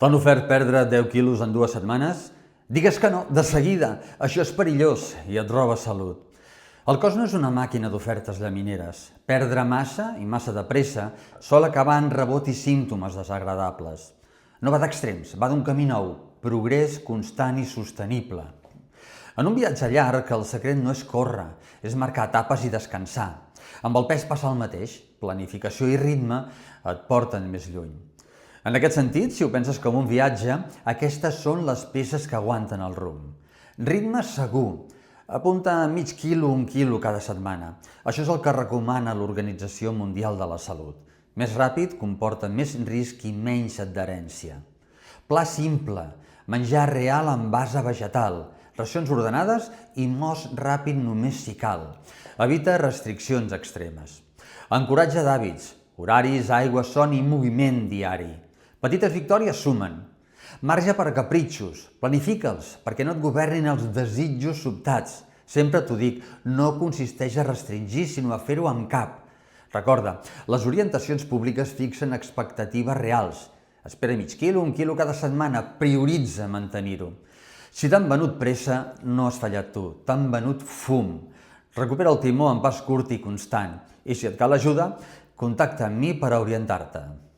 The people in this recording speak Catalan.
T'han ofert perdre 10 quilos en 2 setmanes? Digues que no, de seguida. Això és perillós i et roba salut. El cos no és una màquina d'ofertes llamineres. Perdre massa i massa de pressa sol acabar en rebot i símptomes desagradables. No va d'extrems, va d'un camí nou, progrés constant i sostenible. En un viatge llarg, el secret no és córrer, és marcar etapes i descansar. Amb el pes passa el mateix, planificació i ritme et porten més lluny. En aquest sentit, si ho penses com un viatge, aquestes són les peces que aguanten el rumb. Ritme segur. Apunta mig quilo, 1 quilo cada setmana. Això és el que recomana l'Organització Mundial de la Salut. Més ràpid comporta més risc i menys adherència. Pla simple. Menjar real en base vegetal. Racions ordenades i mos ràpid només si cal. Evita restriccions extremes. Encoratja d'hàbits. Horaris, aigua, son i moviment diari. Petites victòries sumen. Marge per a capritxos. Planifica'ls perquè no et governin els desitjos sobtats. Sempre t'ho dic, no consisteix a restringir, sinó a fer-ho amb cap. Recorda, les orientacions públiques fixen expectatives reals. Espera mig quilo, 1 quilo cada setmana. Prioritza mantenir-ho. Si t'han venut pressa, no has fallat tu. T'han venut fum. Recupera el timó en pas curt i constant. I si et cal ajuda, contacta amb mi per a orientar-te.